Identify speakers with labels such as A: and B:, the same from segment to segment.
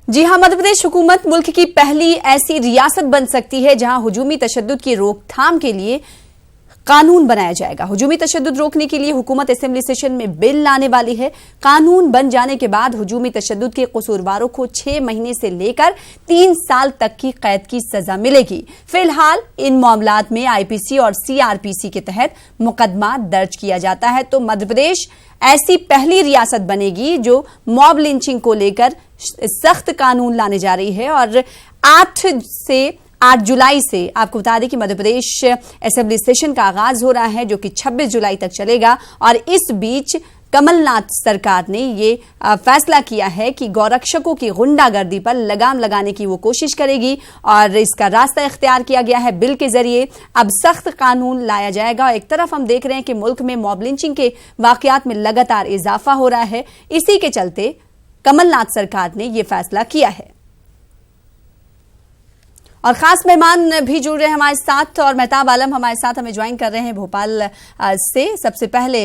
A: जी हां, मध्य प्रदेश हुकूमत मुल्क की पहली ऐसी रियासत बन सकती है जहां हुजूमी तशद्दुद की रोकथाम के लिए कानून बनाया जाएगा। हुजूमी तशद्दुद रोकने के लिए हुकूमत असेंबली सेशन में बिल लाने वाली है। कानून बन जाने के बाद हुजूमी तशद्दुद के कसूरवारों को 6 महीने से लेकर 3 साल तक की कैद की सजा मिलेगी। फिलहाल इन मामलात में आईपीसी और सीआरपीसी के तहत मुकदमा दर्ज किया जाता है। तो मध्य प्रदेश ऐसी पहली रियासत बनेगी जो मॉब लिंचिंग को लेकर सख्त कानून लाने जा रही है। और 8 जुलाई से आपको बता दें कि मध्य प्रदेश असेंबली सेशन का आगाज हो रहा है, जो कि 26 जुलाई तक चलेगा। और इस बीच कमलनाथ सरकार ने ये फैसला किया है कि गौरक्षकों की गुंडागर्दी पर लगाम लगाने की वो कोशिश करेगी और इसका रास्ता इख्तियार किया गया है। बिल के जरिए अब सख्त कानून लाया जाएगा। एक तरफ हम देख रहे हैं कि मुल्क में मॉब लिंचिंग के वाकयात में लगातार इजाफा हो रहा है। इसी के चलते कमलनाथ सरकार ने यह फैसला किया है। और खास मेहमान भी जुड़ रहे हैं हमारे साथ और मेहताब आलम हमारे साथ हमें ज्वाइन कर रहे हैं भोपाल से। सबसे पहले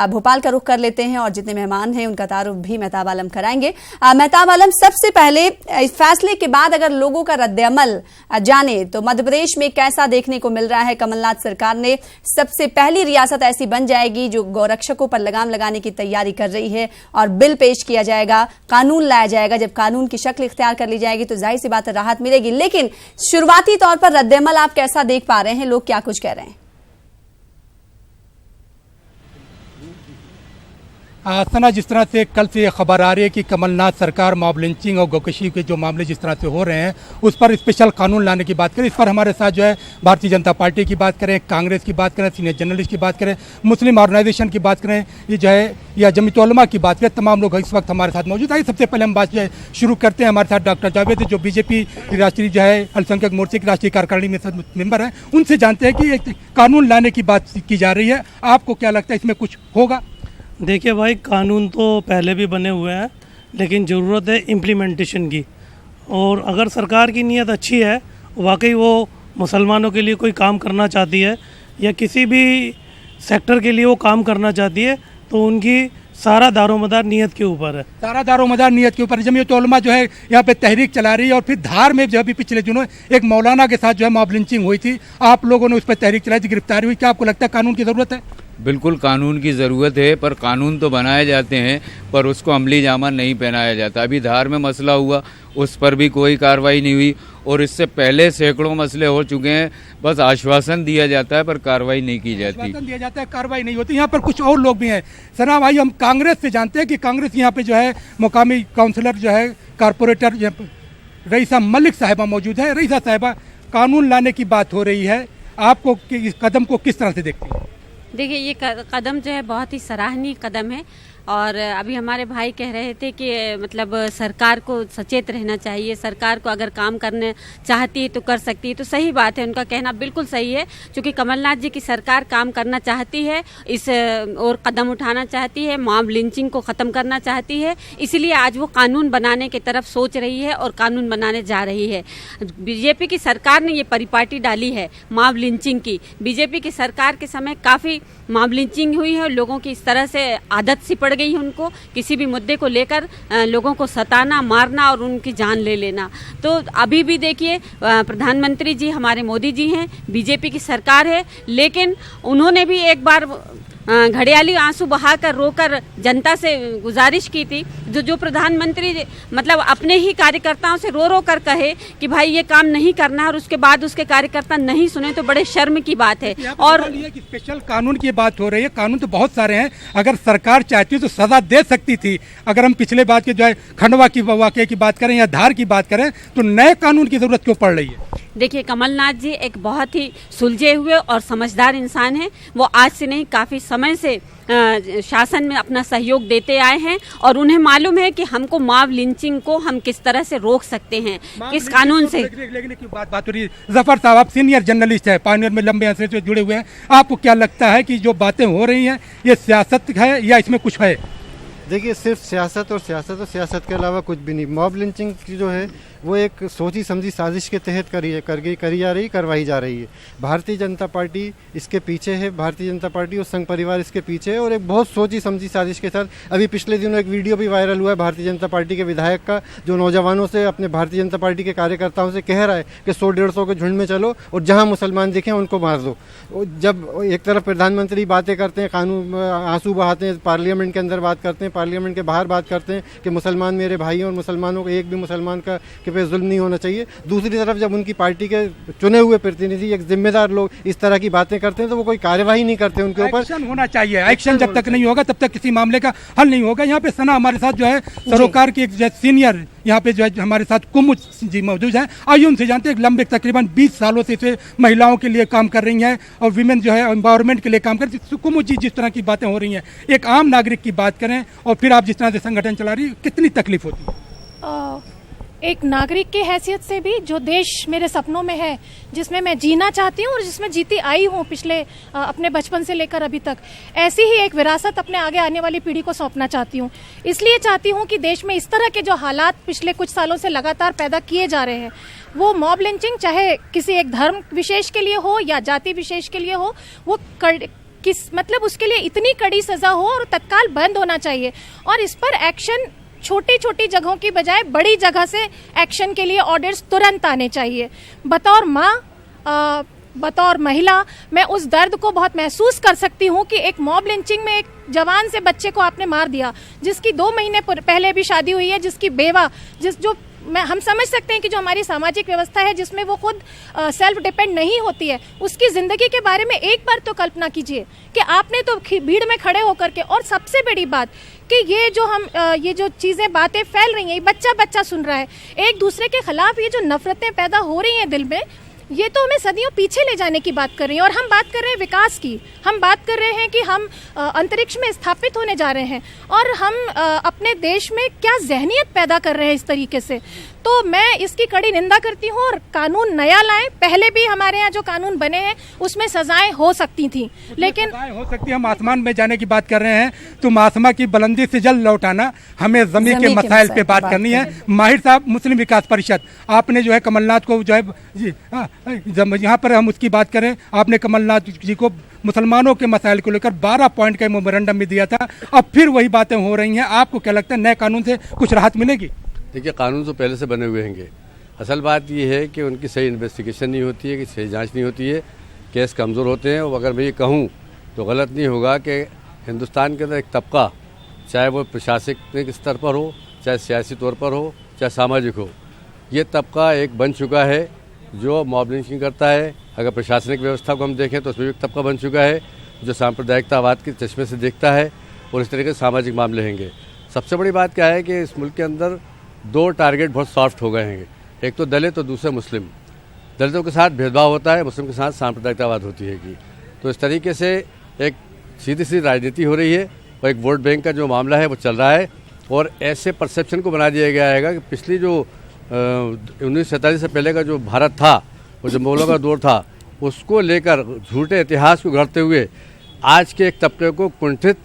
A: भोपाल का रुख कर लेते हैं और जितने मेहमान हैं उनका तारुफ भी मेहताब आलम कराएंगे। मेहताब आलम, सबसे पहले इस फैसले के बाद अगर लोगों का रद्द-ए-अमल जाने तो मध्य प्रदेश में कैसा देखने को मिल रहा है? कमलनाथ सरकार ने सबसे पहली रियासत ऐसी बन जाएगी जो गौरक्षकों पर लगाम लगाने की तैयारी कर रही है और बिल पेश किया जाएगा, कानून लाया जाएगा। जब कानून की शक्ल इख्तियार कर ली जाएगी तो जाहिर सी बात है राहत मिलेगी। लेकिन शुरुआती तौर पर रद्द-ए-अमल आप कैसा देख पा रहे हैं? लोग क्या कुछ कह रहे हैं?
B: सना, जिस तरह से कल से खबर आ रही है कि कमलनाथ सरकार मॉब लिंचिंग और गोकशी के जो मामले जिस तरह से हो रहे हैं उस पर स्पेशल कानून लाने की बात करें। इस पर हमारे साथ जो है भारतीय जनता पार्टी की बात करें, कांग्रेस की बात करें, सीनियर जर्नलिस्ट की बात करें, मुस्लिम ऑर्गेनाइजेशन की बात करें, ये जो है या जमीयत उलमा की बात करें, तमाम लोग इस वक्त हमारे साथ मौजूद है। सबसे पहले हम बात जो है शुरू करते हैं। हमारे साथ डॉक्टर जावेद जो बीजेपी राष्ट्रीय जो है अल्पसंख्यक मोर्चे की राष्ट्रीय कार्यकारिणी में मेंबर हैं, उनसे जानते हैं कि एक कानून लाने की बात की जा रही है। आपको क्या लगता है इसमें कुछ होगा?
C: देखिए भाई, कानून तो पहले भी बने हुए हैं, लेकिन ज़रूरत है इम्प्लीमेंटेशन की। और अगर सरकार की नीयत अच्छी है, वाकई वो मुसलमानों के लिए कोई काम करना चाहती है या किसी भी सेक्टर के लिए वो काम करना चाहती है, तो उनकी सारा दारोमदार नीयत के ऊपर है।
B: सारा दारोमदार नीयत के ऊपर। जमीयत उलमा जो है यहाँ पे तहरीक चला रही है और फिर धार में जो है पिछले दिनों एक मौलाना के साथ जो है मॉब लिंचिंग हुई थी, आप लोगों ने उस पर तहरीक चलाई थी, गिरफ्तारी हुई। क्या आपको लगता है कानून की ज़रूरत है?
D: बिल्कुल कानून की ज़रूरत है, पर कानून तो बनाए जाते हैं पर उसको अमली जामा नहीं पहनाया जाता। अभी धार में मसला हुआ, उस पर भी कोई कार्रवाई नहीं हुई और इससे पहले सैकड़ों मसले हो चुके हैं। बस आश्वासन दिया जाता है पर कार्रवाई नहीं की जाती।
B: आश्वासन दिया जाता है, कार्रवाई नहीं होती। यहाँ पर कुछ और लोग भी हैं। सना भाई, हम कांग्रेस से जानते हैं कि कांग्रेस यहाँ पे जो है मुकामी काउंसलर जो है कारपोरेटर रईसा मलिक साहिबा मौजूद है। रईसा साहिबा, कानून लाने की बात हो रही है, आपको इस कदम को किस तरह से देखती हैं?
E: देखिए, ये कदम जो है बहुत ही सराहनीय कदम है। और अभी हमारे भाई कह रहे थे कि मतलब सरकार को सचेत रहना चाहिए, सरकार को अगर काम करने चाहती है तो कर सकती है। तो सही बात है, उनका कहना बिल्कुल सही है, क्योंकि कमलनाथ जी की सरकार काम करना चाहती है, इस और कदम उठाना चाहती है, मॉब लिंचिंग को ख़त्म करना चाहती है। इसलिए आज वो कानून बनाने की तरफ सोच रही है और कानून बनाने जा रही है। बीजेपी की सरकार ने ये परिपाटी डाली है मॉब लिंचिंग की। बीजेपी की सरकार के समय काफ़ी मॉब लिंचिंग हुई है, लोगों की इस तरह से आदत सी पड़ गई है उनको किसी भी मुद्दे को लेकर लोगों को सताना, मारना और उनकी जान ले लेना। तो अभी भी देखिए, प्रधानमंत्री जी हमारे मोदी जी हैं, बीजेपी की सरकार है, लेकिन उन्होंने भी एक बार घड़ियाली आंसू बहाकर रोकर जनता से गुजारिश की थी। जो प्रधानमंत्री मतलब अपने ही कार्यकर्ताओं से रो रो कर कहे कि भाई ये काम नहीं करना और उसके बाद उसके कार्यकर्ता नहीं सुने, तो बड़े शर्म की बात है। और
B: स्पेशल कानून की बात हो रही है। कानून तो बहुत सारे हैं, अगर सरकार चाहती तो सजा दे सकती थी। अगर हम पिछले बात के जो है खंडवा की वाकये की बात करें या धार की बात करें, तो नए कानून की जरूरत क्यों पड़ रही है?
E: देखिए, कमलनाथ जी एक बहुत ही सुलझे हुए और समझदार इंसान हैं। वो आज से नहीं, काफ़ी समय से शासन में अपना सहयोग देते आए हैं और उन्हें मालूम है कि हमको मॉब लिंचिंग को हम किस तरह से रोक सकते हैं, किस कानून से।
B: लेकिन बात हो रही है, जफर साहब आप सीनियर जर्नलिस्ट है, पायनियर में लंबे अरसे से जुड़े हुए हैं, आपको क्या लगता है कि जो बातें हो रही हैं ये सियासत है या इसमें कुछ है?
F: देखिए सिर्फ सियासत और सियासत के अलावा कुछ भी नहीं। मॉब लिंचिंग की जो है वो एक सोची समझी साजिश के तहत करवाई जा रही है। भारतीय जनता पार्टी इसके पीछे है, भारतीय जनता पार्टी और संघ परिवार इसके पीछे है, और एक बहुत सोची समझी साजिश के साथ अभी पिछले दिनों एक वीडियो भी वायरल हुआ है भारतीय जनता पार्टी के विधायक का, जो नौजवानों से, अपने भारतीय जनता पार्टी के कार्यकर्ताओं से कह रहा है कि 100-150 के झुंड में चलो और जहाँ मुसलमान दिखें उनको मार दो। जब एक तरफ प्रधानमंत्री बातें करते हैं, कानून आंसू बहाते हैं, पार्लियामेंट के अंदर बात करते हैं, पार्लियामेंट के बाहर बात करते हैं कि मुसलमान मेरे भाई हैं और मुसलमानों को एक भी मुसलमान का पे जुल्म नहीं होना चाहिए। दूसरी तरफ जब उनकी पार्टी के चुने हुए प्रतिनिधि, एक जिम्मेदार लोग इस तरह की बातें करते हैं तो वो कोई कार्यवाही नहीं करते उनके ऊपर।
B: एक्शन होना चाहिए। एक्शन जब तक नहीं होगा तब तक किसी मामले का हल नहीं होगा। यहाँ पे सना हमारे साथ जो है सरोकार की एक सीनियर यहाँ पे जो है हमारे साथ कुमुद जी मौजूद है। आइए उनसे जानते हैं। लंबे तकरीबन 20 सालों से इसे महिलाओं के लिए काम कर रही हैं और विमेन जो है एम्पावरमेंट के लिए काम कर रही है। कुमुद जी, जिस तरह की बातें हो रही हैं, एक आम नागरिक की बात करें और फिर आप जिस तरह से संगठन चला रही है, कितनी तकलीफ होती है?
G: एक नागरिक की हैसियत से भी, जो देश मेरे सपनों में है, जिसमें मैं जीना चाहती हूँ और जिसमें जीती आई हूँ पिछले अपने बचपन से लेकर अभी तक, ऐसी ही एक विरासत अपने आगे आने वाली पीढ़ी को सौंपना चाहती हूँ। इसलिए चाहती हूँ कि देश में इस तरह के जो हालात पिछले कुछ सालों से लगातार पैदा किए जा रहे हैं, वो मॉब लिंचिंग चाहे किसी एक धर्म विशेष के लिए हो या जाति विशेष के लिए हो, वो मतलब उसके लिए इतनी कड़ी सजा हो और तत्काल बंद होना चाहिए। और इस पर एक्शन छोटी छोटी जगहों की बजाय बड़ी जगह से एक्शन के लिए ऑर्डर्स तुरंत आने चाहिए। बतौर माँ, बतौर महिला, मैं उस दर्द को बहुत महसूस कर सकती हूँ कि एक मॉब लिंचिंग में एक जवान से बच्चे को आपने मार दिया, जिसकी 2 महीने पहले भी शादी हुई है, जिसकी बेवा, हम समझ सकते हैं कि जो हमारी सामाजिक व्यवस्था है जिसमें वो खुद सेल्फ डिपेंड नहीं होती है, उसकी ज़िंदगी के बारे में एक बार तो कल्पना कीजिए कि आपने तो भीड़ में खड़े होकर के, और सबसे बड़ी बात कि ये जो चीज़ें बातें फैल रही हैं, बच्चा सुन रहा है, एक दूसरे के खिलाफ ये जो नफरतें पैदा हो रही हैं दिल में, ये तो हमें सदियों पीछे ले जाने की बात कर रही हैं। और हम बात कर रहे हैं विकास की, हम बात कर रहे हैं कि हम अंतरिक्ष में स्थापित होने जा रहे हैं, और हम अपने देश में क्या जहनियत पैदा कर रहे हैं इस तरीके से। तो मैं इसकी कड़ी निंदा करती हूँ और कानून नया लाएं। पहले भी हमारे यहाँ जो कानून बने हैं उसमें सजाएं हो सकती थी, लेकिन
B: हो सकती है। हम आसमान में जाने की बात कर रहे हैं, तुम आसमां की बुलंदी से जल लौटाना, हमें जमीन के मसाइल पे बात करनी है। माहिर साहब, मुस्लिम विकास परिषद, आपने जो है कमलनाथ को जो है जी यहाँ पर हम उसकी बात करें, आपने कमलनाथ जी को मुसलमानों के मसाइल को लेकर 12 पॉइंट का मेमोरेंडम भी दिया था। अब फिर वही बातें हो रही हैं। आपको क्या लगता है, नए कानून से कुछ राहत मिलेगी?
H: देखिए, कानून तो पहले से बने हुए हैं। असल बात ये है कि उनकी सही इन्वेस्टिगेशन नहीं होती है, कि सही जांच नहीं होती है, केस कमज़ोर होते हैं। और अगर मैं ये कहूँ तो गलत नहीं होगा कि हिंदुस्तान के अंदर एक तबका, चाहे वो प्रशासनिक स्तर पर हो, चाहे सियासी तौर पर हो, चाहे सामाजिक हो, ये तबका एक बन चुका है जो मॉब लिंचिंग करता है। अगर प्रशासनिक व्यवस्था को हम देखें तो उसमें भी एक तबका बन चुका है जो सांप्रदायिकतावाद के चश्मे से देखता है और इस तरह के सामाजिक मामले हैंगे। सबसे बड़ी बात क्या है कि इस मुल्क के अंदर 2 टारगेट बहुत सॉफ्ट हो गए हैं, एक तो दलित और दूसरे मुस्लिम। दलितों के साथ भेदभाव होता है, मुस्लिम के साथ सांप्रदायिकतावाद होती है कि तो इस तरीके से एक सीधी सीधी राजनीति हो रही है और एक वोट बैंक का जो मामला है वो चल रहा है। और ऐसे परसेप्शन को बना दिया गया है कि पिछली जो 1947 से पहले का जो भारत था, वो जो मुगलों का दौर था, उसको लेकर झूठे इतिहास को गढ़ते हुए आज के एक तबके को कुंठित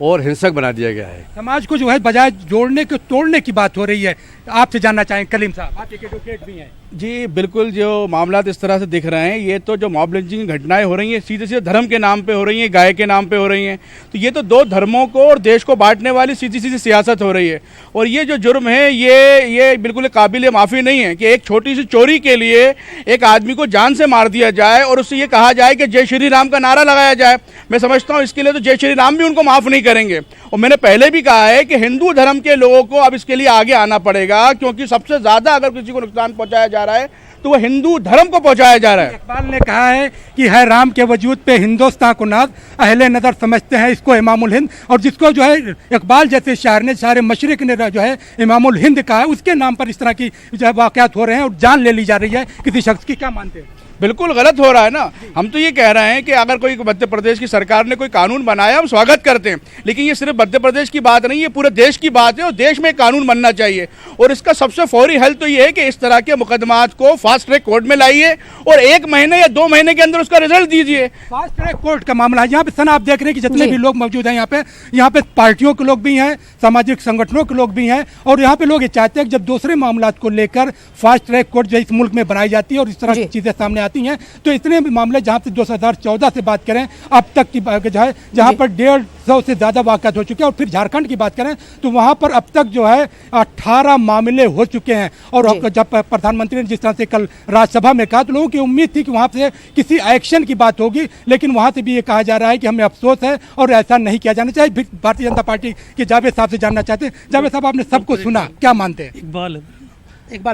H: और हिंसक बना दिया गया है।
B: समाज को जो है बजाय जोड़ने के तोड़ने की बात हो रही है। आपसे जानना चाहें कलीम साहब, आप एक एडवोकेट भी हैं।
I: जी बिल्कुल, जो मामला इस तरह से दिख रहे हैं, ये तो जो मॉब लिंचिंग की घटनाएं हो रही हैं सीधे सीधे धर्म के नाम पे हो रही हैं, गाय के नाम पे हो रही हैं। तो ये तो 2 धर्मों को और देश को बांटने वाली सीधी सीधी सियासत हो रही है। और ये जो जुर्म है ये बिल्कुल काबिल माफ़ी नहीं है कि एक छोटी सी चोरी के लिए एक आदमी को जान से मार दिया जाए और उससे ये कहा जाए कि जय श्री राम का नारा लगाया जाए। मैं समझता हूँ इसके लिए तो जय श्री राम भी उनको माफ़ नहीं करेंगे। और मैंने पहले भी कहा है कि हिंदू धर्म के लोगों को अब इसके लिए आगे आना पड़ेगा, क्योंकि सबसे ज़्यादा अगर किसी को नुकसान पहुँचाया जा रहा है तो वो हिंदू धर्म को पहुंचाया जा रहा है।
B: इकबाल ने कहा है कि है राम के वजूद पे हिंदुस्तान को नाज, अहले नज़र समझते हैं इसको इमामुल हिंद। और जिसको जो है इकबाल जैसे शायर ने, शायर मशरिक ने जो है इमामुल हिंद कहा है, उसके नाम पर इस तरह की जो है वाक़यात हो रहे हैं और जान ले ली जा रही है किसी शख्स की। क्या मानते हैं?
I: बिल्कुल गलत हो रहा है ना। हम तो ये कह रहे हैं कि अगर कोई मध्य प्रदेश की सरकार ने कोई कानून बनाया हम स्वागत करते हैं, लेकिन ये सिर्फ मध्य प्रदेश की बात नहीं है, पूरे देश की बात है और देश में कानून बनना चाहिए। और इसका सबसे फौरी हल तो ये है कि इस तरह के मुकदमात को फास्ट ट्रैक कोर्ट में लाइए और 1 महीने या 2 महीने के अंदर उसका रिजल्ट दीजिए।
B: फास्ट ट्रैक कोर्ट का मामला है। यहाँ पे सना आप देख रहे हैं कि जितने भी लोग मौजूद हैं यहाँ पे पार्टियों के लोग भी हैं, सामाजिक संगठनों के लोग भी हैं, और यहाँ पे लोग ये चाहते हैं कि जब दूसरे मामलों को लेकर फास्ट ट्रैक कोर्ट जो इस मुल्क में बनाई जाती है और इस तरह की चीजें सामने आती हैं, तो इतने भी मामले जहाँ से 2014 से बात करें अब तक की जो है, जहाँ पर 150 से ज्यादा वाक़यात हो चुके हैं, और फिर झारखंड की बात करें तो वहाँ पर अब तक जो है 18 मामले हो चुके हैं। और जब प्रधानमंत्री ने जिस तरह से कल राज्यसभा में कहा, तो लोगों की उम्मीद थी कि वहाँ से किसी एक्शन की बात होगी, लेकिन वहाँ से भी ये कहा जा रहा है कि हमें अफसोस है और ऐसा नहीं किया जाना चाहिए। भारतीय जनता पार्टी के जावेद साहब से जानना चाहते हैं। जावेद साहब, आपने सबको सुना, क्या मानते हैं?
C: इकबाल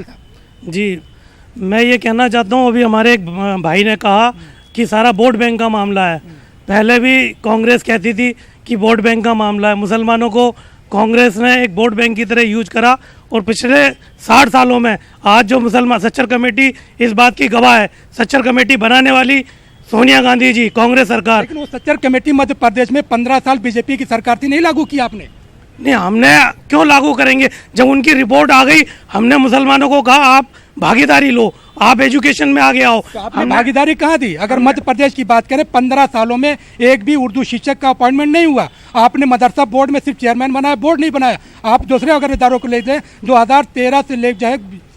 B: साहब
C: जी, मैं ये कहना चाहता हूँ, अभी हमारे एक भाई ने कहा कि सारा वोट बैंक का मामला है। पहले भी कांग्रेस कहती थी कि वोट बैंक का मामला है। मुसलमानों को कांग्रेस ने एक वोट बैंक की तरह यूज करा, और पिछले 60 सालों में आज जो मुसलमान सच्चर कमेटी इस बात की गवाह है। सच्चर कमेटी बनाने वाली सोनिया गांधी जी, कांग्रेस सरकार।
B: लेकिन वो सच्चर कमेटी मध्य प्रदेश में 15 साल बीजेपी की सरकार थी, नहीं लागू किया आपने?
C: नहीं, हमने क्यों लागू करेंगे? जब उनकी रिपोर्ट आ गई, हमने मुसलमानों को कहा आप भागीदारी लो, आप एजुकेशन में आगे आओ।
B: तो आपने भागीदारी कहाँ दी? अगर मध्य प्रदेश की बात करें, 15 सालों में एक भी उर्दू शिक्षक का अपॉइंटमेंट नहीं हुआ। आपने मदरसा बोर्ड में सिर्फ चेयरमैन बनाया, बोर्ड नहीं बनाया। आप दूसरे अगर इदारों को ले जाए, 2013 से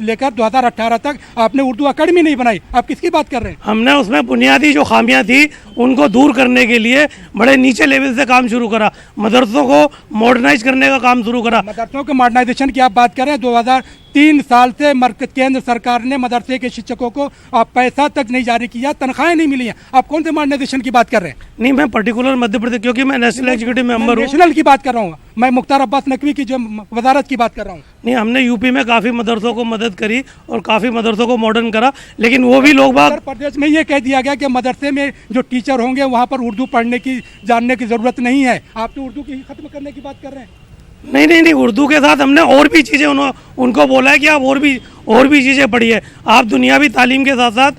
B: लेकर 2018 तक आपने उर्दू अकेडमी नहीं बनाई। आप किसकी बात कर रहे हैं?
C: हमने उसमें बुनियादी जो खामियां थी उनको दूर करने के लिए बड़े नीचे लेवल से काम शुरू करा, मदरसों को मॉडर्नाइज करने का काम शुरू करा।
B: मदरसों के मॉडर्नाइजेशन की आप बात करें, 2003 साल से केंद्र सरकार ने मदरसे के शिक्षकों को पैसा तक नहीं जारी किया, तनख्वाहें नहीं मिली हैं। आप कौन से मॉडर्नाइजेशन की बात कर रहे हैं?
C: नहीं, मैं पर्टिकुलर मध्य प्रदेश, क्योंकि मैं नेशनल एग्जीक्यूटिव मेंबर हूँ।
B: नेशनल की बात कर रहा हूँ मैं, मुख्तार अब्बास नकवी की जो वजारत की बात कर रहा हूँ।
C: नहीं, हमने यूपी में काफ़ी मदरसों को मदद करी और काफ़ी मदरसों को मॉडर्न करा, लेकिन वो भी लोग बात।
B: उत्तर प्रदेश में ये कह दिया गया कि मदरसे में जो टीचर होंगे वहाँ पर उर्दू पढ़ने की, जानने की जरूरत नहीं है। आप तो उर्दू की खत्म करने की बात कर रहे हैं।
C: नहीं, उर्दू के साथ हमने और भी चीज़ें उनको बोला है कि आप और भी चीज़ें पढ़िए। आप दुनियावी तालीम के साथ साथ,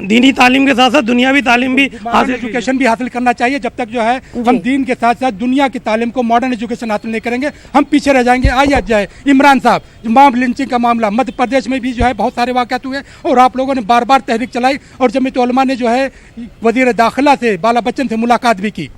C: दीनी तालीम के साथ साथ दुनियावी तालीम भी
B: हासिल, एजुकेशन भी हासिल करना चाहिए। जब तक जो है हम दीन के साथ साथ दुनिया की तालीम को, मॉडर्न एजुकेशन हासिल नहीं करेंगे, हम पीछे रह जाएंगे। आइए जाए इमरान साहब, मॉब लिंचिंग का मामला मध्य प्रदेश में भी जो है बहुत सारे वाक़यात हुए, और आप लोगों ने बार बार तहरीक चलाई, और जमीयत उलमा ने जो है वजीर दाखिला से, बाला बच्चन से मुलाकात भी की।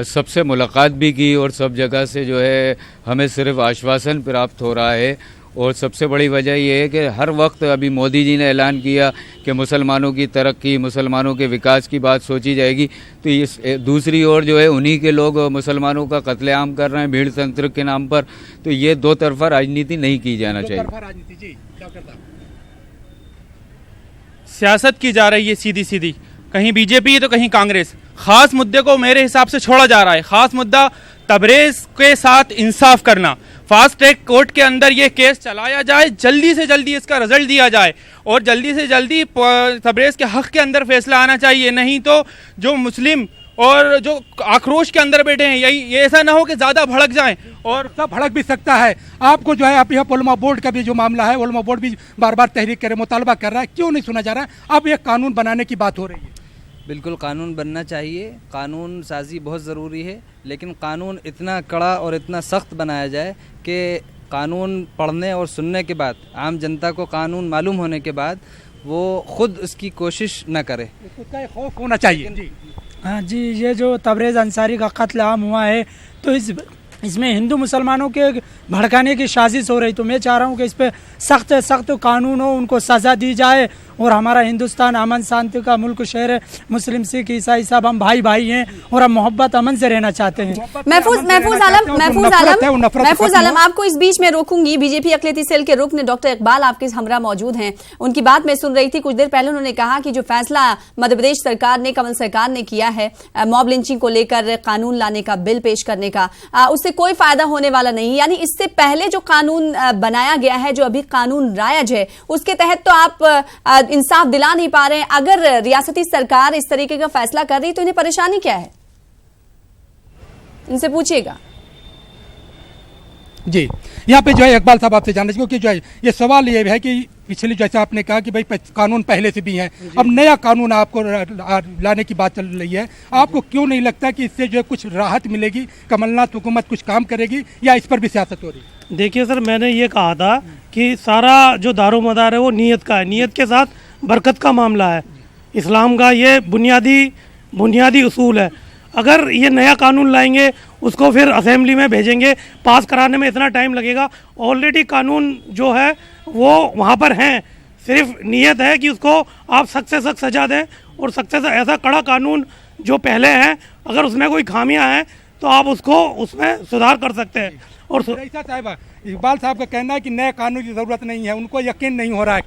D: सबसे मुलाकात भी की, और सब जगह से जो है हमें सिर्फ आश्वासन प्राप्त हो रहा है। और सबसे बड़ी वजह यह है कि हर वक्त अभी मोदी जी ने ऐलान किया कि मुसलमानों की तरक्की, मुसलमानों के विकास की बात सोची जाएगी, तो इस दूसरी ओर जो है उन्हीं के लोग मुसलमानों का कत्लेआम कर रहे हैं भीड़ तंत्र के नाम पर। तो ये दो तरफा राजनीति नहीं की जाना चाहिए।
J: सियासत की जा रही है सीधी सीधी, कहीं बीजेपी है तो कहीं कांग्रेस। खास मुद्दे को मेरे हिसाब से छोड़ा जा रहा है। खास मुद्दा तबरेज के साथ इंसाफ करना। फास्ट ट्रैक कोर्ट के अंदर ये केस चलाया जाए, जल्दी से जल्दी इसका रिजल्ट दिया जाए, और जल्दी से जल्दी तबरेज के हक के अंदर फैसला आना चाहिए। नहीं तो जो मुस्लिम और जो आक्रोश के अंदर बैठे हैं, ये ऐसा ना हो कि ज़्यादा भड़क जाएं, और
B: सब भड़क भी सकता है। आपको जो है, आप यहाँ उलमा बोर्ड का भी जो मामला है, उलमा बोर्ड भी बार बार तहरीक करे, मुतालबा कर रहा है, क्यों नहीं सुना जा रहा है? अब एक कानून बनाने की बात हो रही है।
K: बिल्कुल कानून बनना चाहिए, कानून साजी बहुत ज़रूरी है, लेकिन कानून इतना कड़ा और इतना सख्त बनाया जाए कि कानून पढ़ने और सुनने के बाद, आम जनता को कानून मालूम होने के बाद वो खुद उसकी कोशिश न करे।
B: उसका खौफ होना चाहिए।
L: हाँ जी, ये जो तबरेज़ अंसारी का कत्ल आम हुआ है, तो इसमें हिंदू मुसलमानों के भड़काने की साजिश हो रही। तो मैं चाह रहा हूँ कि इस पर सख्त सख्त कानून हो, उनको सज़ा दी जाए, और हमारा हिंदुस्तान अमन शांति का मुल्क शहर है। मुस्लिम सिख ईसाई सब हम भाई भाई हैं, और हम मोहब्बत अमन से रहना चाहते हैं।
A: महफूज आलम, आपको इस बीच में रोकूंगी। बीजेपी अक़लियती सेल के रुकन डॉक्टर इकबाल आपके हमरा मौजूद हैं। उनकी बात मैं सुन रही थी कुछ देर पहले। उन्होंने कहा कि जो फैसला मध्य प्रदेश सरकार ने, कमल सरकार ने किया है मॉब लिंचिंग को लेकर कानून लाने का, बिल पेश करने का, उससे कोई फायदा होने वाला नहीं। यानी इससे पहले जो कानून बनाया गया है, जो अभी कानून रायज है, उसके तहत तो आप इंसाफ दिला नहीं पा रहे हैं। अगर रियासती सरकार इस तरीके का फैसला कर रही तो इन्हें परेशानी क्या है? इनसे पूछिएगा।
B: जी, यहाँ पे जो है इकबाल साहब आपसे जानना चाहिए, क्योंकि जो है ये सवाल ये है कि पिछले जैसे आपने कहा कि भाई कानून पहले से भी हैं, अब नया कानून आपको लाने की बात चल रही है, आपको क्यों नहीं लगता कि इससे जो है कुछ राहत मिलेगी, कमलनाथ हुकूमत कुछ काम करेगी, या इस पर भी सियासत हो रही है?
C: देखिए सर, मैंने ये कहा था कि सारा जो दारोमदार है वो नीयत का है, नीयत के साथ बरकत का मामला है। इस्लाम का ये बुनियादी उसूल है। अगर ये नया कानून लाएंगे, उसको फिर असेंबली में भेजेंगे, पास कराने में इतना टाइम लगेगा। ऑलरेडी कानून जो है वो वहाँ पर हैं, सिर्फ नीयत है कि उसको आप सख्त से सख्त सजा दें, और सख्त से ऐसा कड़ा कानून जो पहले हैं, अगर उसमें कोई खामियां हैं तो आप उसको उसमें सुधार कर सकते हैं। और
B: साहिबा, इकबाल साहब का कहना है कि नए कानून की ज़रूरत नहीं है, उनको यकीन नहीं हो रहा है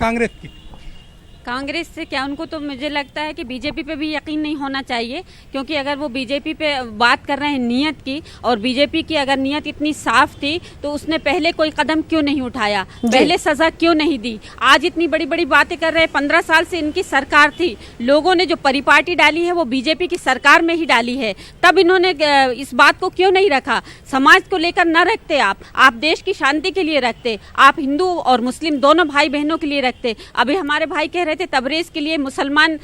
E: कांग्रेस से क्या, उनको तो मुझे लगता है कि बीजेपी पे भी यकीन नहीं होना चाहिए, क्योंकि अगर वो बीजेपी पे बात कर रहे हैं नीयत की, और बीजेपी की अगर नीयत इतनी साफ थी तो उसने पहले कोई कदम क्यों नहीं उठाया, पहले सजा क्यों नहीं दी? आज इतनी बड़ी बड़ी बातें कर रहे हैं। 15 साल से इनकी सरकार थी, लोगों ने जो परिपाटी डाली है वो बीजेपी की सरकार में ही डाली है, तब इन्होंने इस बात को क्यों नहीं रखा? समाज को लेकर न रखते आप देश की शांति के लिए रखते, आप हिंदू और मुस्लिम दोनों भाई बहनों के लिए रखते। अभी हमारे भाई कह रहे थे तबरेज के लिए मुसलमान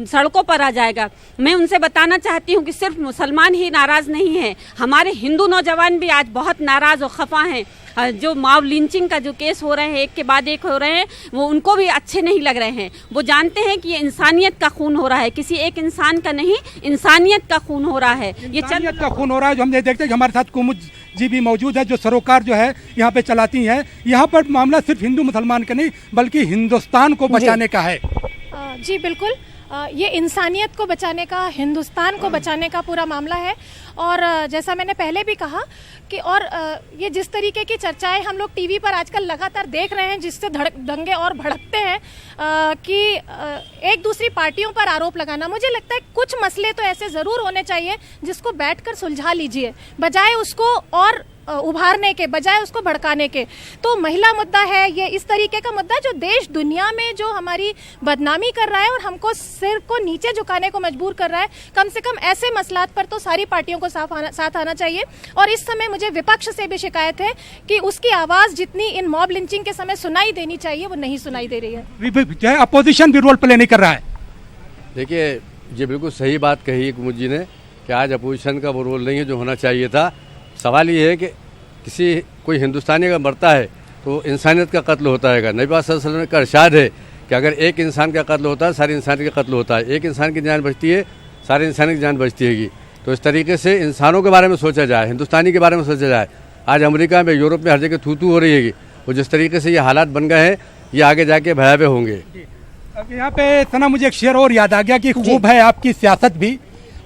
E: सड़कों पर आ जाएगा। मैं उनसे बताना चाहती हूं कि सिर्फ मुसलमान ही नाराज नहीं है, हमारे हिंदू नौजवान भी आज बहुत नाराज और खफा हैं। जो मॉब लिंचिंग का जो केस हो रहे हैं, एक के बाद एक हो रहे हैं, वो उनको भी अच्छे नहीं लग रहे हैं। वो जानते हैं कि ये इंसानियत का खून हो रहा है, किसी एक इंसान का नहीं, इंसानियत का खून हो रहा है। ये
B: इंसानियत का खून हो रहा है। जो हम देखते हैं कि हमारे साथ कुमुद जी भी मौजूद है, जो सरोकार जो है यहाँ पे चलाती हैं। यहाँ पर मामला सिर्फ हिंदू मुसलमान का नहीं, बल्कि हिंदुस्तान को बचाने का है।
G: जी बिल्कुल, ये इंसानियत को बचाने का, हिंदुस्तान को बचाने का पूरा मामला है। और जैसा मैंने पहले भी कहा कि और ये जिस तरीके की चर्चाएं हम लोग टीवी पर आजकल लगातार देख रहे हैं, जिससे दंगे और भड़कते हैं कि एक दूसरी पार्टियों पर आरोप लगाना, मुझे लगता है कुछ मसले तो ऐसे ज़रूर होने चाहिए जिसको बैठकर सुलझा लीजिए, बजाय उसको और उभारने के, बजाय उसको भड़काने के। तो महिला मुद्दा है, ये इस तरीके का मुद्दा जो देश दुनिया में जो हमारी बदनामी कर रहा है और हमको सिर को नीचे झुकाने को मजबूर कर रहा है। कम से कम ऐसे मसलात पर तो सारी पार्टियों को साथ आना चाहिए। और इस समय मुझे विपक्ष से भी शिकायत है कि उसकी आवाज़ जितनी इन मॉब लिंचिंग के समय सुनाई देनी चाहिए वो नहीं सुनाई दे रही है।
B: अपोजिशन भी रोल प्ले नहीं कर रहा है।
H: देखिए, ये बिल्कुल सही बात कही है कुमुद जी ने कि आज अपोजिशन का वो रोल नहीं है जो होना चाहिए था। सवाल ये है कि कोई हिंदुस्तानी अगर मरता है तो इंसानियत का कत्ल होता है। नबी पाक सल्लल्लाहु अलैहि वसल्लम का इरशाद है कि अगर एक इंसान का कत्ल होता है, सारी इंसानियत का कत्ल होता है। एक इंसान की जान बचती है, सारी इंसानियत की जान बचती है। तो इस तरीके से इंसानों के बारे में सोचा जाए, हिंदुस्तानी के बारे में सोचा जाए। आज अमेरिका में, यूरोप में हर जगह थू हो रही है और जिस तरीके से ये हालात बन गए हैं, ये आगे जाके भयावह होंगे।
B: अब यहाँ पे सना मुझे एक शेर और याद आ गया कि खूब है आपकी सियासत भी,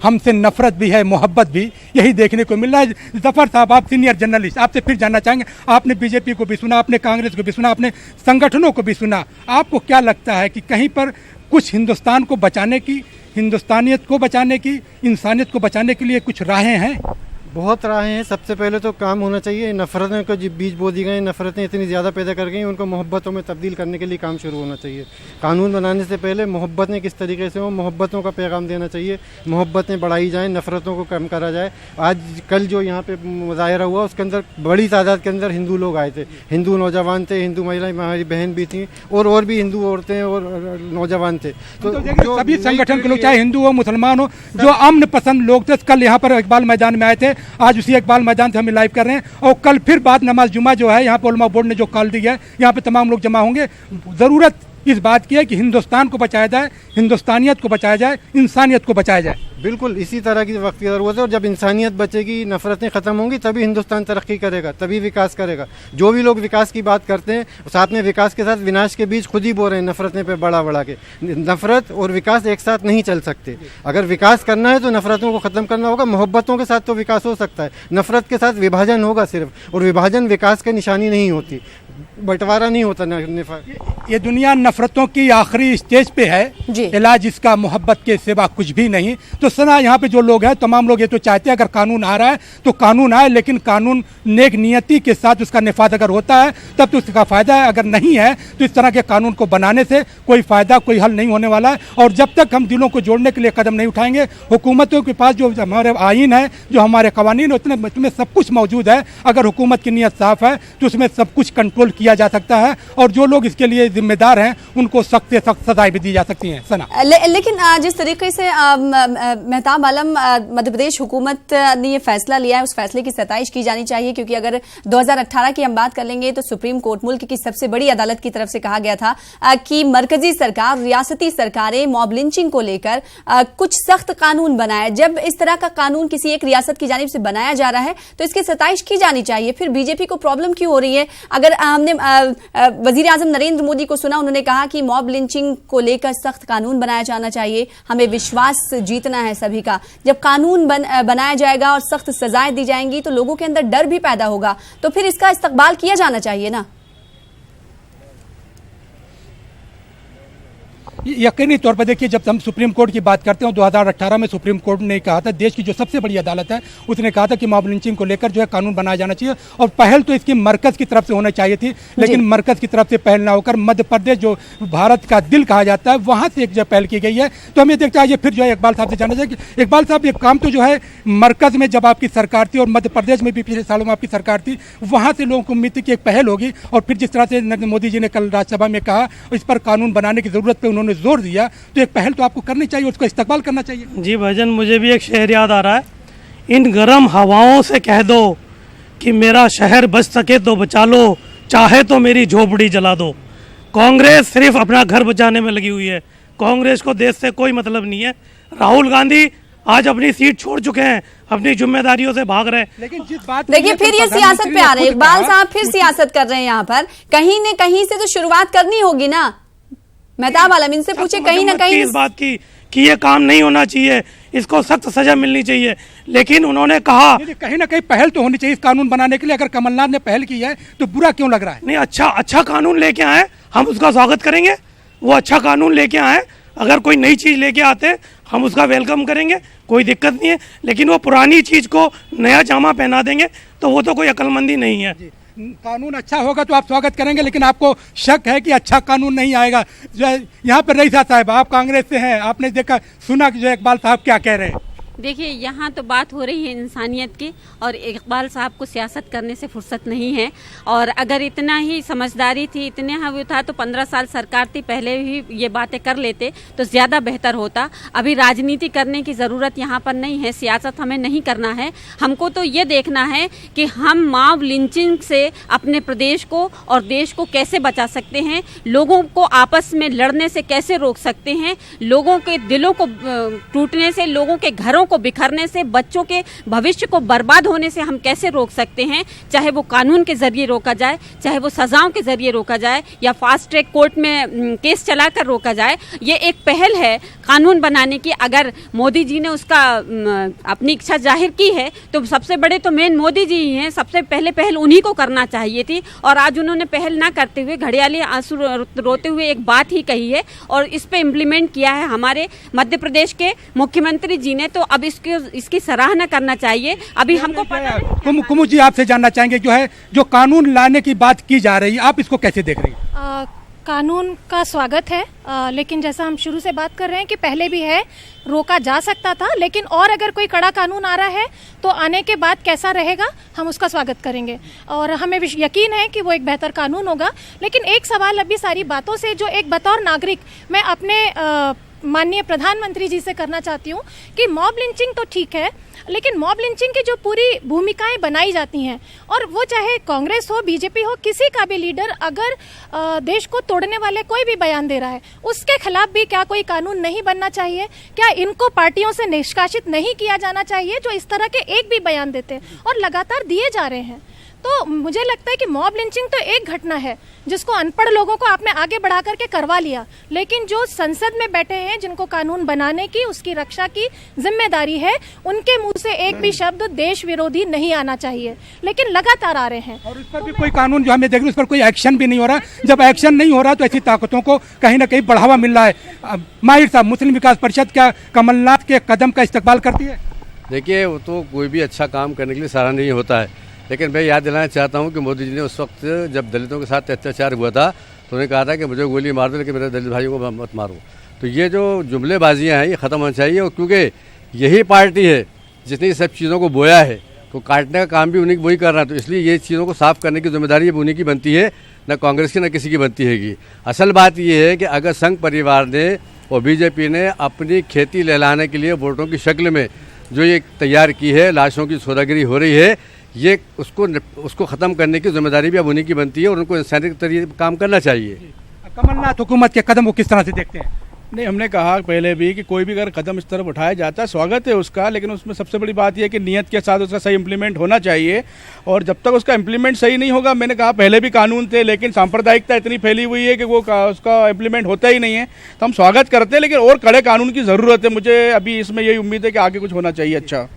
B: हमसे नफरत भी है, मोहब्बत भी, यही देखने को मिल रहा है। जफर साहब, आप सीनियर जर्नलिस्ट, आपसे फिर जानना चाहेंगे, आपने बीजेपी को भी सुना, आपने कांग्रेस को भी सुना, आपने संगठनों को भी सुना, आपको क्या लगता है कि कहीं पर कुछ हिंदुस्तान को बचाने की, हिंदुस्तानियत को बचाने की, इंसानियत को बचाने के लिए कुछ राहें हैं?
F: बहुत राहें हैं। सबसे पहले तो काम होना चाहिए, नफ़रतें को बीज बो दी गई, नफ़रतें इतनी ज़्यादा पैदा कर गई, उनको मोहब्बतों में तब्दील करने के लिए काम शुरू होना चाहिए। कानून बनाने से पहले मोहब्बतें किस तरीके से हो, मोहब्बतों का पैगाम देना चाहिए, मोहब्बतें बढ़ाई जाएँ, नफ़रतों को कम करा जाए। आज कल जो यहाँ पे मुजाहरा हुआ उसके अंदर बड़ी तादाद के अंदर हिंदू लोग आए थे, हिंदू नौजवान थे, हिंदू महिलाएं, हमारी बहन भी थी, और भी हिंदू औरतें और नौजवान थे।
B: तो सभी संगठन के लोग, चाहे हिंदू हो मुसलमान हो, जो अमन पसंद लोग थे, कल यहाँ पर इकबाल मैदान में आए थे, आज उसी इकबाल मैदान से हम लाइव कर रहे हैं। और कल फिर बाद नमाज जुमा जो है यहाँ पर उलमा बोर्ड ने जो कॉल दी है, यहाँ पे तमाम लोग जमा होंगे। ज़रूरत इस बात की है कि हिंदुस्तान को बचाया जाए, हिंदुस्तानियत को बचाया जाए, इंसानियत को बचाया जाए।
F: बिल्कुल इसी तरह की वक्त की ज़रूरत है। और जब इंसानियत बचेगी, नफ़रतें ख़त्म होंगी, तभी हिंदुस्तान तरक्की करेगा, तभी विकास करेगा। जो भी लोग विकास की बात करते हैं, साथ में विकास के साथ विनाश के बीज खुद ही बो रहे हैं, नफ़रतें पे बड़ा के। नफ़रत और विकास एक साथ नहीं चल सकते। अगर विकास करना है तो नफ़रतों को ख़त्म करना होगा। मोहब्बतों के साथ तो विकास हो सकता है, नफ़रत के साथ विभाजन होगा सिर्फ, और विभाजन विकास की निशानी नहीं होती, बंटवारा नहीं होता।
B: ये दुनिया नफरतों की आखिरी स्टेज पे है, इलाज इसका मोहब्बत के सिवा कुछ भी नहीं। तो सना, यहाँ पे जो लोग हैं, तमाम लोग ये तो चाहते हैं अगर कानून आ रहा है तो कानून आए, लेकिन कानून नेक नियति के साथ उसका निफाज अगर होता है तब तो उसका फ़ायदा है, अगर नहीं है तो इस तरह के कानून को बनाने से कोई फ़ायदा, कोई हल नहीं होने वाला है। और जब तक हम दिलों को जोड़ने के लिए कदम नहीं उठाएंगे, हुकूमतों के पास जो हमारे आइन है, जो हमारे कवानीन, उसमें सब कुछ मौजूद है। अगर हुकूमत की नीयत साफ़ है तो उसमें सब कुछ कंट्रोल कंट्रोल किया जा सकता है और जो लोग इसके लिए जिम्मेदार हैं उनको सख्त से सख्त सजाएं भी दी जा सकती हैं। सना
A: लेकिन जिस तरीके से मेहताब आलम, मध्य प्रदेश हुकूमत ने ये फैसला लिया है, उस फैसले की सताइश की जानी चाहिए, क्योंकि अगर 2018 की हम बात कर लेंगे तो सुप्रीम कोर्ट, मुल्क की सबसे बड़ी अदालत की तरफ से कहा गया था कि मरकजी सरकार, रियासती सरकारें मॉब लिंचिंग को लेकर कुछ सख्त कानून बनाए। जब इस तरह का कानून किसी एक रियासत की जानिब से बनाया जा रहा है तो इसकी सताइश की जानी चाहिए। फिर बीजेपी को प्रॉब्लम क्यों हो रही है? अगर हमने वजीर आजम नरेंद्र मोदी को सुना, उन्होंने कहा कि मॉब लिंचिंग को लेकर सख्त कानून बनाया जाना चाहिए, हमें विश्वास जीतना है सभी का। जब कानून बनाया जाएगा और सख्त सजाएं दी जाएंगी तो लोगों के अंदर डर भी पैदा होगा, तो फिर इसका इस्तकबाल किया जाना चाहिए ना।
B: यकीनी तौर पर देखिए, जब हम सुप्रीम कोर्ट की बात करते हैं, 2018 में सुप्रीम कोर्ट ने कहा था, देश की जो सबसे बड़ी अदालत है उसने कहा था कि मॉब लिंचिंग को लेकर जो है कानून बनाया जाना चाहिए और पहल तो इसकी मरकज की तरफ से होनी चाहिए थी, लेकिन मरकज की तरफ से पहल ना होकर मध्य प्रदेश, जो भारत का दिल कहा जाता है, वहां से एक जो पहल की गई है। तो हम ये देखते हैं, फिर जो है इकबाल साहब से जानना चाहिए कि इकबाल साहब, ये काम तो जो है मरकज में जब आपकी सरकार थी और मध्य प्रदेश में भी पिछले सालों में आपकी सरकार थी, वहां से लोगों को उम्मीद थी कि एक पहल होगी, और फिर जिस तरह से नरेंद्र मोदी जी ने कल राज्यसभा में कहा, इस पर कानून बनाने की जरूरत पर उन्होंने जोर दिया, तो एक पहल तो आपको करनी चाहिए, उसको इस्तेमाल करना चाहिए।
C: जी भाईजान, मुझे भी एक शेर याद आ रहा है, इन गर्म हवाओं से कह दो कि मेरा शहर बच सके तो बचा लो, चाहे तो मेरी झोपड़ी जला दो। कांग्रेस सिर्फ अपना घर बचाने में लगी हुई है, कांग्रेस को देश से कोई मतलब नहीं है। राहुल गांधी आज अपनी सीट छोड़ चुके हैं, अपनी जिम्मेदारियों से भाग रहे हैं।
B: लेकिन जिस बात
A: देखिए, फिर ये सियासत पे आ रहे हैं इकबाल साहब, फिर सियासत कर रहे हैं यहाँ पर। कहीं न कहीं से तो शुरुआत करनी होगी ना। मेहताब आलम, इनसे पूछे कहीं ना कहीं
C: इस बात की कि ये काम नहीं होना चाहिए, इसको सख्त सजा मिलनी चाहिए, लेकिन उन्होंने कहा
B: कहीं ना कहीं पहल तो होनी चाहिए इस कानून बनाने के लिए। अगर कमलनाथ ने पहल की है तो बुरा क्यों लग रहा है?
C: नहीं, अच्छा कानून लेके आए, हम उसका स्वागत करेंगे। वो अच्छा कानून लेके आए, अगर कोई नई चीज लेके आते हम उसका वेलकम करेंगे, कोई दिक्कत नहीं है। लेकिन वो पुरानी चीज को नया जामा पहना देंगे तो वो तो कोई अक्लमंदी नहीं है।
B: कानून अच्छा होगा तो आप स्वागत करेंगे, लेकिन आपको शक है कि अच्छा कानून नहीं आएगा। जो है यहाँ पर रईसा साहब, आप कांग्रेस से हैं, आपने देखा सुना कि जो इकबाल साहब क्या कह रहे हैं।
E: देखिए, यहाँ तो बात हो रही है इंसानियत की, और इकबाल साहब को सियासत करने से फुर्सत नहीं है। और अगर इतना ही समझदारी थी, इतने वो था, तो 15 साल सरकार थी, पहले ही ये बातें कर लेते तो ज़्यादा बेहतर होता। अभी राजनीति करने की ज़रूरत यहाँ पर नहीं है, सियासत हमें नहीं करना है। हमको तो ये देखना है कि हम मॉब लिंचिंग से अपने प्रदेश को और देश को कैसे बचा सकते हैं, लोगों को आपस में लड़ने से कैसे रोक सकते हैं, लोगों के दिलों को टूटने से, लोगों के घरों को बिखरने से, बच्चों के भविष्य को बर्बाद होने से हम कैसे रोक सकते हैं। चाहे वो कानून के जरिए रोका जाए, चाहे वो सजाओं के जरिए रोका जाए, या फास्ट ट्रैक कोर्ट में केस चलाकर रोका जाए। ये एक पहल है कानून बनाने की। अगर मोदी जी ने उसका अपनी इच्छा जाहिर की है तो सबसे बड़े तो मेन मोदी जी ही हैं, सबसे पहले पहल उन्हीं को करना चाहिए थी। और आज उन्होंने पहल ना करते हुए घड़ियाली आंसू रोते हुए एक बात ही कही है और इस पे इम्प्लीमेंट किया है हमारे मध्य प्रदेश के मुख्यमंत्री जी ने। तो अब इसकी सराहना करना चाहिए। अभी हमको
B: कुमु जी, आपसे जानना चाहेंगे, जो कानून लाने की बात की जा रही है, आप इसको कैसे देख रही हैं?
G: कानून का स्वागत है, लेकिन जैसा हम शुरू से बात कर रहे हैं कि पहले भी है, रोका जा सकता था, लेकिन और अगर कोई कड़ा कानून आ रहा है तो आने के बाद कैसा रहेगा हम उसका स्वागत करेंगे और हमें यकीन है कि वो एक बेहतर कानून होगा। लेकिन एक सवाल अभी सारी बातों से जो एक बतौर नागरिक मैं अपने माननीय प्रधानमंत्री जी से करना चाहती हूँ कि मॉब लिंचिंग तो ठीक है, लेकिन मॉब लिंचिंग की जो पूरी भूमिकाएं बनाई जाती हैं, और वो चाहे कांग्रेस हो, बीजेपी हो, किसी का भी लीडर अगर देश को तोड़ने वाले कोई भी बयान दे रहा है, उसके खिलाफ भी क्या कोई कानून नहीं बनना चाहिए? क्या इनको पार्टियों से निष्कासित नहीं किया जाना चाहिए जो इस तरह के एक भी बयान देते हैं और लगातार दिए जा रहे हैं? तो मुझे लगता है कि मॉब लिंचिंग तो एक घटना है जिसको अनपढ़ लोगों को आपने आगे बढ़ा करके करवा लिया, लेकिन जो संसद में बैठे हैं, जिनको कानून बनाने की, उसकी रक्षा की जिम्मेदारी है, उनके मुंह से एक भी शब्द देश विरोधी नहीं आना चाहिए, लेकिन लगातार आ रहे हैं।
B: और इस पर भी कोई कानून जो हमें देख रहे उस पर कोई एक्शन भी नहीं हो रहा। जब एक्शन नहीं हो रहा तो ऐसी ताकतों को कहीं ना कहीं बढ़ावा मिल रहा है। माहिर साहब, मुस्लिम विकास परिषद क्या कमलनाथ के कदम का इस्तकबाल करती है?
H: देखिए, वो तो कोई भी अच्छा काम करने के लिए सराहनीय होता है, लेकिन मैं याद दिलाना चाहता हूं कि मोदी जी ने उस वक्त जब दलितों के साथ अत्याचार हुआ था तो उन्होंने कहा था कि मुझे गोली मार दो लेकिन मेरे दलित भाइयों को मत मारो। तो ये जो जुमलेबाजियां हैं ये ख़त्म होना चाहिए, और क्योंकि यही पार्टी है जिसने सब चीज़ों को बोया है। तो काटने का काम भी उन्हीं वही कर रहा है। तो इसलिए ये चीज़ों को साफ करने की जिम्मेदारी अब उन्हीं की बनती है, न कांग्रेस की न किसी की बनती हैगी। असल बात ये है कि अगर संघ परिवार ने और बीजेपी ने अपनी खेती लहलाने के लिए वोटों की शक्ल में जो ये तैयार की है, लाशों की सौदागरी हो रही है, ये उसको ख़त्म करने की जिम्मेदारी भी अब उन्हीं की बनती है और उनको इंसानी तरीके काम करना चाहिए।
B: कमलनाथ हुकूमत के कदम को किस तरह से देखते हैं?
I: नहीं, हमने कहा पहले भी कि कोई भी अगर कदम इस तरफ उठाया जाता है स्वागत है उसका, लेकिन उसमें सबसे बड़ी बात यह है कि नियत के साथ उसका सही इम्प्लीमेंट होना चाहिए। और जब तक उसका इम्प्लीमेंट सही नहीं होगा, मैंने कहा पहले भी कानून थे लेकिन सांप्रदायिकता इतनी फैली हुई है कि वो उसका इम्प्लीमेंट होता ही नहीं है। तो हम स्वागत करते हैं, लेकिन और कड़े कानून की ज़रूरत है। मुझे अभी इसमें यही उम्मीद है कि आगे कुछ होना चाहिए। अच्छा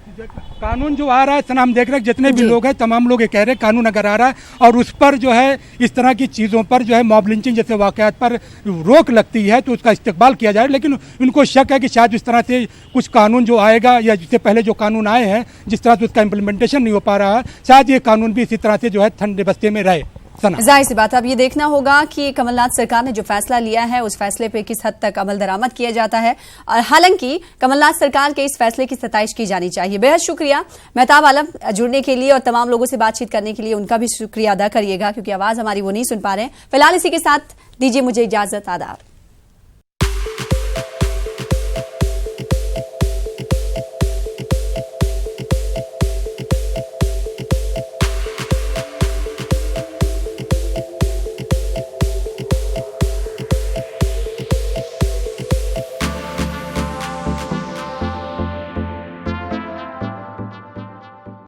B: कानून जो आ रहा है, सना हम देख रहे हैं जितने भी लोग हैं तमाम लोग ये कह रहे हैं कानून अगर आ रहा है और उस पर जो है इस तरह की चीज़ों पर जो है मॉब लिंचिंग जैसे वाक़यात पर रोक लगती है तो उसका इस्तेमाल किया जाए। लेकिन उनको शक है कि शायद इस तरह से कुछ कानून जो आएगा या जिससे पहले जो कानून आए हैं जिस तरह से उसका इम्प्लीमेंटेशन नहीं हो पा रहा है, शायद ये कानून भी इसी तरह से जो है ठंडे बस्ते में रहे।
A: जाहिर सी बात है, अब ये देखना होगा कि कमलनाथ सरकार ने जो फैसला लिया है उस फैसले पे किस हद तक अमल दरामद किया जाता है। और हालांकि कमलनाथ सरकार के इस फैसले की सताइश की जानी चाहिए। बेहद शुक्रिया मेहताब आलम जुड़ने के लिए और तमाम लोगों से बातचीत करने के लिए, उनका भी शुक्रिया अदा करिएगा क्योंकि आवाज हमारी वो नहीं सुन पा रहे हैं। फिलहाल इसी के साथ दीजिए मुझे इजाजत। आदाब।